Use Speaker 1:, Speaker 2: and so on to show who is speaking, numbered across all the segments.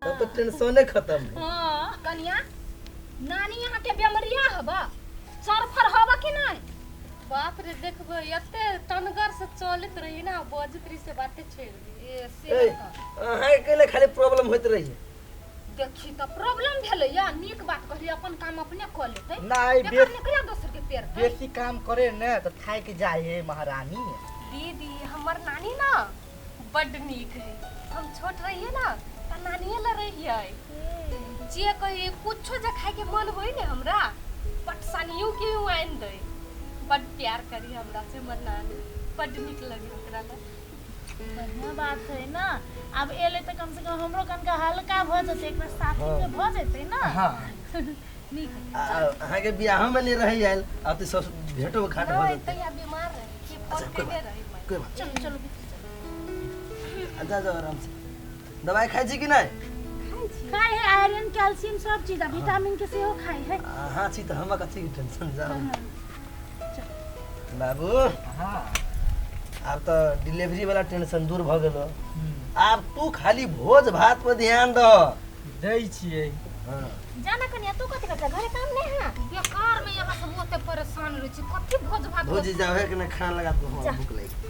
Speaker 1: तब तो टेंशन खत्म।
Speaker 2: हां कन्या नानी यहाँ के बेमरिया हबा सरफर हबा कि नहीं?
Speaker 3: बाप रे देखबो एते तनगर से चलत रही ना बजत्री से बातें छेड़ दी
Speaker 2: ए से
Speaker 1: हां केले खाली प्रॉब्लम होत रही।
Speaker 2: देखी त प्रॉब्लम भेले या नीक बात कही अपन काम अपने क लेते
Speaker 4: नहीं
Speaker 2: निकला दोसर के पैर पे
Speaker 4: बेसी काम करे न तो थाक जाए महारानी।
Speaker 3: दीदी हमर नानी ना बड़ नीक है। हम छोट रहिए ना त नानीए ल रहिए जे कहे कुछो जे खाए के मन होई ने हमरा पटसानियो के आइन दे बड़ प्यार करी हमरा से हमर नानी बड़ नीक लगे ओकरा ला।
Speaker 5: बढ़िया बात है ना। अब एले तो कम से कम हमरो कन का हल्का भ जते एक बार साथी में भ जते ना।
Speaker 1: हां
Speaker 5: नीक
Speaker 1: अहाँ के बियाह में नहीं रही आइल अब तो सब भेटो घाट हो
Speaker 3: नहीं
Speaker 1: जते।
Speaker 3: तैया बीमार रहे के फोन पे दे रही मैं।
Speaker 1: कोई बात
Speaker 5: चलो चलो
Speaker 1: अच्छा जाओ आराम से। दवाई खाई छी कि नहीं?
Speaker 5: खाए है आयरन कैल्शियम सब चीज विटामिन के सेहो खाए है।
Speaker 1: हां छी तो हम कथी की टेंशन जाओ। बाबू
Speaker 4: हां
Speaker 1: अब तो डिलीवरी वाला टेंशन दूर भ गेलो। अब तू खाली भोज भात पर ध्यान दो।
Speaker 4: दै छिए।
Speaker 1: हां
Speaker 2: जाना कन्या तू कथि करता घरे काम नहीं है बेकार में यहाँ सब ओते परेशान रह छी कथि भोज भात
Speaker 1: भोज जाओ है कि ना खाना लगा तो हां भूख लगी।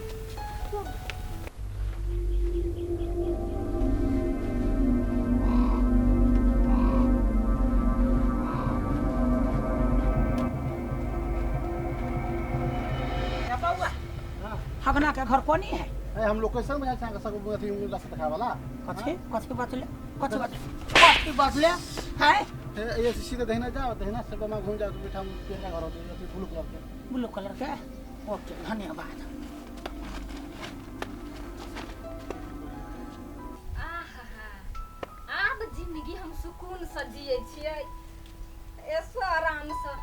Speaker 6: हगना के घर कोनी है?
Speaker 7: हम लोकेशन में जाए सब अथी रास्ता दिखावे वाला
Speaker 6: कथी कथी बतले कथी बतले है?
Speaker 7: ये सीधे दहिना जाओ दहिना से में घूम जाओ तो बेटा केना घर होते अथी
Speaker 6: ब्लू कलर के ओके धन्यवाद।
Speaker 2: आब जिंदगी हम सुकून से जिए छियै ऐसो आराम से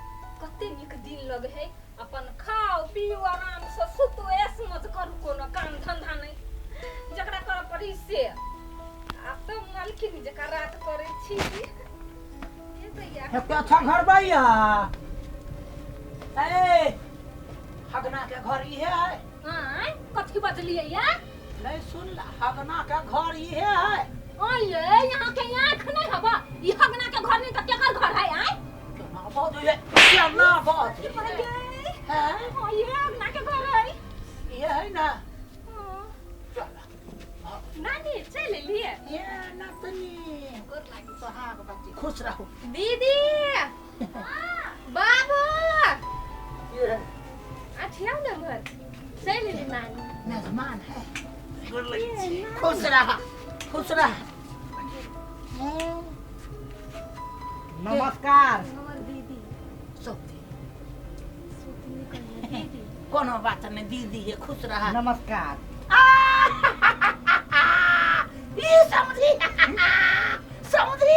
Speaker 2: कते नीक दिन लगे है अपन खाओ पियो आराम से सुतो ऐस मत करू कोनो काम धंधा नहीं जकरा कर पड़ी से आ तो मालकिन जका रात करे छी ये दैया
Speaker 6: है पे अच्छा घर भैया ए हगना के घर ई है?
Speaker 2: हां कथि बजलिए या
Speaker 6: नहीं सुन ला हगना के घर ई है?
Speaker 2: ओए यहाँ के आँख नहीं हबा ई हगना के घर नहीं त केकर घर है आय
Speaker 6: केना बहुत है केना बहुत है
Speaker 2: हां ये हगना के घर है
Speaker 6: ये है ना।
Speaker 2: नानी चले लिए
Speaker 6: ये नतनी गोर लागी सुहाग बच्ची खुश रहो।
Speaker 2: दीदी बाबू
Speaker 6: ये
Speaker 2: अच्छा ना घर चले ले नानी
Speaker 6: मेहमान है गोर लागी खुश रहा खुश रहा।
Speaker 4: नमस्कार।
Speaker 2: हमर दीदी
Speaker 6: सोती
Speaker 2: सुतनी कहिए दीदी
Speaker 6: कोनो बात नहीं दीदी है खुश रहा।
Speaker 4: नमस्कार।
Speaker 6: ये समुद्री समुद्री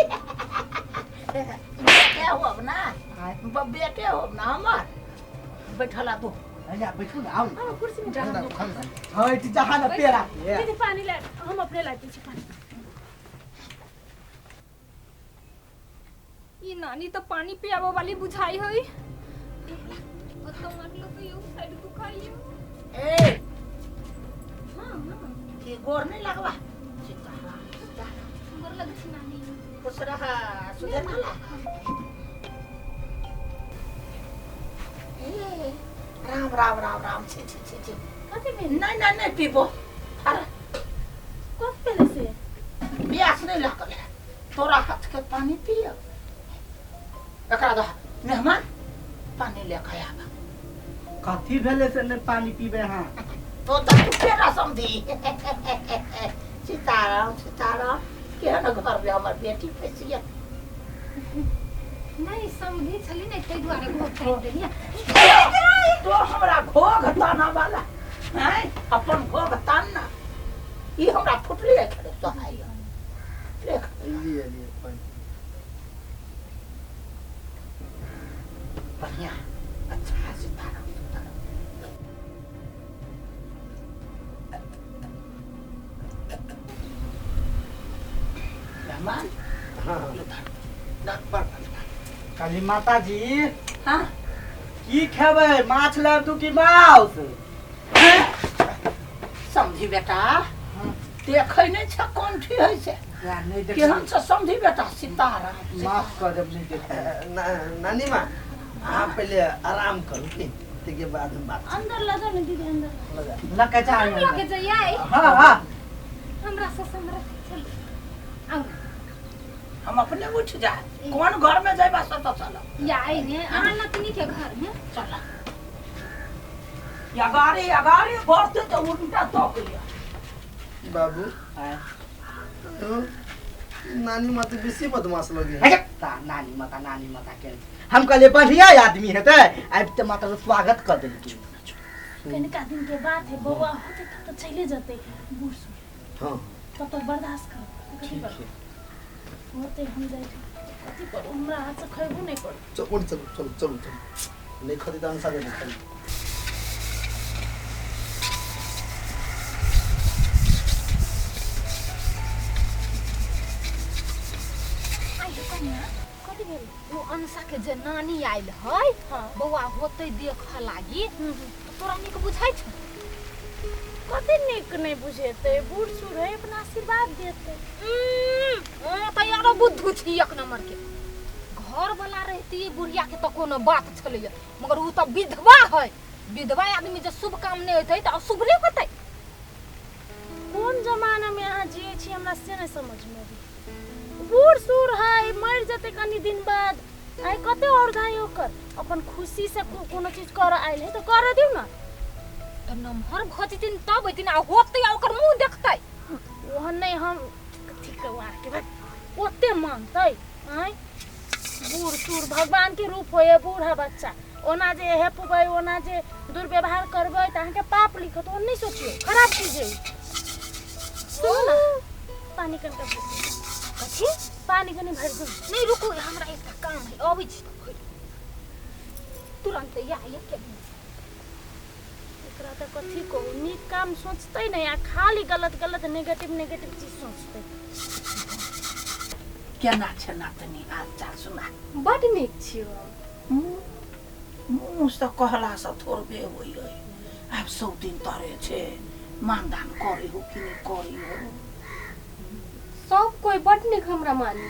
Speaker 6: बेटे हो ना बेटे हो ना हमार बैठला तू
Speaker 4: अया बैठू ना आओ।
Speaker 5: हां कुर्सी में जाओ।
Speaker 4: हां इति जहां ना पेरा के
Speaker 5: दीदी पानी ले हम अपने लाते छी पानी।
Speaker 2: ई नानी तो पानी पियाबो वाली बुझाई होई और तो मान लो तो यो साइड दुखाइयो
Speaker 6: ए
Speaker 2: हां हां
Speaker 6: ये गोर नहीं लगवा
Speaker 2: गोर लग छी नानी
Speaker 6: खुश रहा सुधर माला। ए राम राम राम राम छी छी छी छी
Speaker 5: कथि में
Speaker 6: नहीं नहीं नहीं पीबो अरे
Speaker 5: कब पहले से
Speaker 6: प्यास नहीं लगल है तोरा हाथ के पानी पियो एकरा दो मेहमान पानी ले के आबा।
Speaker 4: कथी भेले से ने पानी पीबे हां
Speaker 6: तो तेरा समझी सीताराम सीताराम केहन घर में हमर बेटी पैसिया
Speaker 2: नहीं समझी छली नहीं तै दुआरे घोट कर देलिए
Speaker 6: तो हमरा घोघ ताना वाला हैं अपन घोघ ताना ई हमरा फुटली है करे तो हाय देख
Speaker 7: लिए पानी
Speaker 6: बढ़िया अच्छा सीताराम सीताराम। मेहमान
Speaker 1: हां
Speaker 4: काली माता जी
Speaker 6: हाँ
Speaker 4: की खेबै माछ लाब तू की माउस?
Speaker 6: समझी बेटा देखै नहीं छ कौन थी है से
Speaker 4: यार नहीं देख
Speaker 6: केहन से समझी बेटा सितारा
Speaker 4: माफ कर जब नहीं देख
Speaker 1: नानी माँ आप पहले आराम करो कि के बाद हम बात
Speaker 5: अंदर लगा ना दीदी अंदर
Speaker 1: लगा
Speaker 4: ना कैसा
Speaker 2: हम लोग के जाइए
Speaker 6: हां हां
Speaker 2: हमरा से हमरा चल आओ
Speaker 6: हम अपने उठ जाए कौन घर में जाए बस तो चलो
Speaker 2: या आई ने अहाँ नतनी के घर में
Speaker 6: चल या गाड़ी बढ़ते तो उल्टा तक लिया
Speaker 1: बाबू नानी माँ तो बेसी बदमाश लगे
Speaker 4: है ता नानी माता के हम कहले बढ़िया आदमी है ते अब ते माता स्वागत कर देली
Speaker 5: कनिका दिन के बात है बउआ होते तो चले जाते बूढ़ सूढ़
Speaker 1: हाँ
Speaker 5: तब तक बर्दाश्त करो कथी पर होते हम जाए कथी पर हमरा हाथ से खैबो नहीं कर
Speaker 1: चलो चलो चलो चलो चलो नहीं खरीदा अनुसार नहीं खरीद
Speaker 5: कथी भेल
Speaker 2: वो अंशा के जे नानी आइल है बौआ होते देख लागी तोरा निक बुझाइ छ
Speaker 5: कथी निक नहीं बुझेते बूढ़ सूढ़ है अपना आशीर्वाद देते
Speaker 2: त यारो बुद्धू छी एक नंबर के घर वाला रहती बुढ़िया के त कोनो बात छलैया मगर उ त विधवा है विधवा आदमी जे शुभ काम नहीं होते त अशुभ नहीं होते
Speaker 5: कौन जमाना में यहाँ जिए छी हमरा से नहीं समझ में आबी बूढ़ सूढ़ है मर जते कनी दिन बाद आई कते और जाई ओकर अपन खुशी से कोनो चीज कर आइल है तो कर दिउ ना
Speaker 2: त नमहर भजतिन तब दिन आ होते ओकर मुंह देखतै
Speaker 5: ओहन नहीं हम ठीक वार के बाद ओते मानतै आई बूढ़ सूढ़ भगवान के रूप होए बूढ़ा बच्चा ओना जे हेपबै ओना जे दुर्व्यवहार करबै त अहाँ के पाप लिखत ओ नहीं सोचियो खराब चीज है सुन ना पानी कनका कथी पानी कनी भर दो
Speaker 2: नहीं रुको हमरा एकटा काम है अबै छी त तुरंत या के
Speaker 5: एकरा त कथी को नीक काम सोचतै नहीं आ खाली गलत नेगेटिव चीज सोचतै
Speaker 6: केना छ नातनी हाल चाल सुना
Speaker 3: बड नीक छियो
Speaker 6: मुँह से कहला से थोड़बे होई है अब सब दिन तरे छे मानदान करे हो कि नहीं करे हो
Speaker 3: सब कोई बड नीक हमरा मानी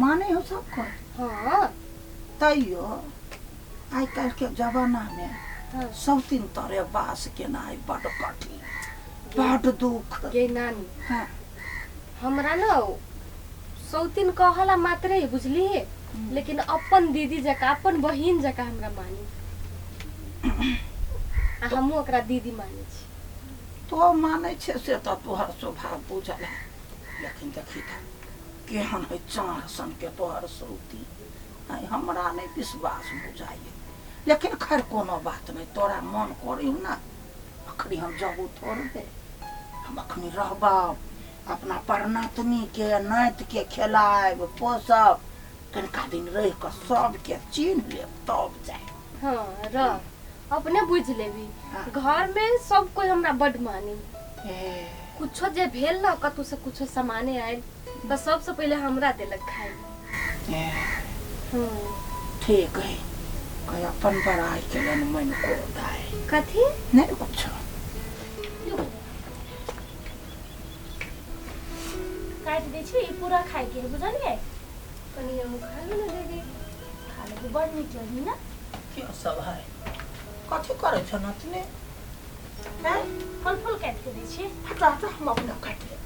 Speaker 6: माने हो सब कोई
Speaker 3: हाँ
Speaker 6: तैयो आई काल के जमाना में
Speaker 3: हाँ
Speaker 6: सब दिन तरे बास के नाई बड़ कठिन बड़ दुख
Speaker 3: ये नानी
Speaker 6: हाँ
Speaker 3: हमरा न सौतीन कहला मात्रे ही बुझली है लेकिन अपन दीदी जका अपन बहिन जका हमरा मानी आ हमहू ओकरा दीदी माने छी
Speaker 6: तो माने छे से तो तोहर स्वभाव बुझल है लेकिन देखी था केहन है चार सन के तोहर सौती आई हमरा नहीं विश्वास बुझाइए लेकिन खैर कोनो बात नहीं तोरा मन करी ना अखनी हम जाबू थोड़बे हम अखनी रहबा अपना परनातनी के नात के खिलाएब पोसब कनिका दिन रह के सबके चिन्ह लेब तब जाए
Speaker 3: हाँ रह अपने बुझ लेबी
Speaker 6: हाँ।
Speaker 3: घर में सब कोई हमरा बड मानी
Speaker 6: ए
Speaker 3: कुछो जे भेल न कतु से कुछो सामाने आयल तो सबसे पहले हमरा देलक खाए
Speaker 6: ए
Speaker 3: हाँ
Speaker 6: ठीक है कहीं अपन बड़ाई के लिए मन को दाए
Speaker 3: कथी
Speaker 6: नहीं कुछ
Speaker 5: काट दै छी ई पूरा खाए के बुझलिए
Speaker 3: कनी हम खा ले दीदी
Speaker 5: खा ले बड़ नीक लगी ना
Speaker 6: क्यों सब है कथी करे छ नतने हैं
Speaker 5: फल फल काट के दै छी
Speaker 6: हटा हटा हम अपना काट ले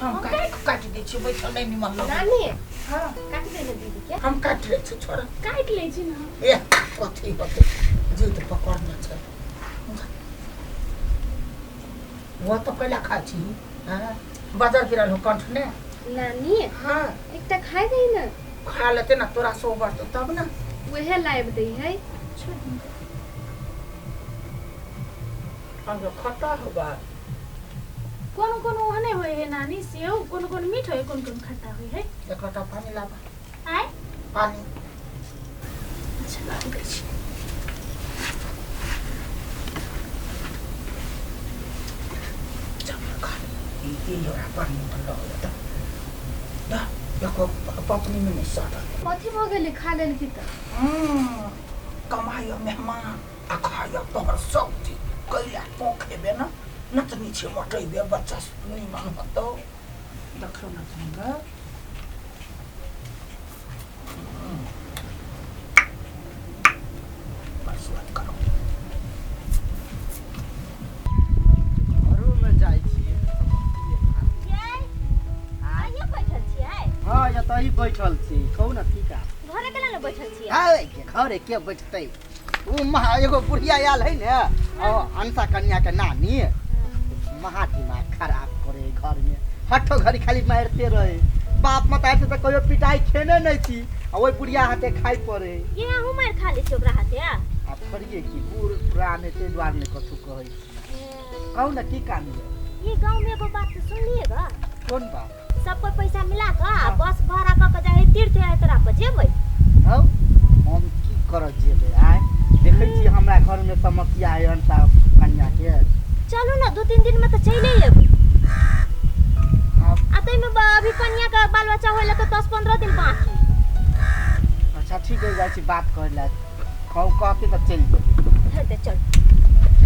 Speaker 6: हम काट दे छी बैठल नहीं निमन लगे
Speaker 3: नानी
Speaker 6: हां
Speaker 3: काट दे ना दीदी के
Speaker 6: हम काट ले छी छोरा
Speaker 5: काट ले छी ना
Speaker 6: ए कथी होते जीत पकड़ना छ वो तो पहले खा छी हां बाजार गिरल हो कंठ ने
Speaker 3: नानी
Speaker 6: हां
Speaker 3: एकटा खाए दे ना
Speaker 6: खा लेते ना तोरा सोबर तो तब ना
Speaker 3: वहे लाइव दे है
Speaker 6: हम जो खट्टा होगा
Speaker 5: कौन कौन ओहने होए है नानी सेव कौन कौन मीठ होए कौन कौन खट्टा होए है
Speaker 6: एक लोटा पानी लाबा
Speaker 5: आय
Speaker 6: पानी
Speaker 5: अच्छा ला दे छी
Speaker 6: चल खा ये योरा पानी तो लो लेता दा देखो पपनी में नहीं साटा
Speaker 3: कथी भ गेली खा लेल की त
Speaker 6: कमायो मेहमान आ खायो तोहर सब चीज कैला पोखे बे ना नतनी छे मटै दे बच्चा सुनी मन हतो देखलो नतनी ग बस बात करो
Speaker 4: घरो में जाइ छियै
Speaker 8: आइए बैठल छियै
Speaker 4: हाँ एतही बैठल छी कहू ना की का
Speaker 8: घरे केना ले बैठल छियै
Speaker 4: आए के घरे के बैठतै उ महा एगो बुढ़िया आयल है ने अंसा कन्या के नानी महा दिमाग खराब करे घर में हठो घड़ी खाली मारते रहे बाप मतार से तो कहियो पिटाई खेने नहीं थी आ ओई बुढ़िया हाथे खाई पड़े
Speaker 8: ये आहू मार खा ले छी ओकरा हाथे आ
Speaker 4: थोड़िए की बूढ़ पुराने ते द्वार में कथु कहै कहू ना की काम है
Speaker 8: ये गांव में एगो बात सुनलिएगा
Speaker 4: कौन बात
Speaker 8: सब कोई पैसा मिला के बस भाड़ा क के जाए तीर्थ यात्रा पर जेबै
Speaker 4: हौ हम की कर जेबै आय देखै छी हमरा घर में समस्या है अंसा कन्या के
Speaker 8: चलू ना 2-3 दिन में तो चले एबै आ तई में अभी कन्या का बाल बच्चा होइला तो 10-15 दिन बाकी
Speaker 4: अच्छा ठीक है जाइ छी बात कर ला कहू कहते तो चल जेबै
Speaker 8: है ते चल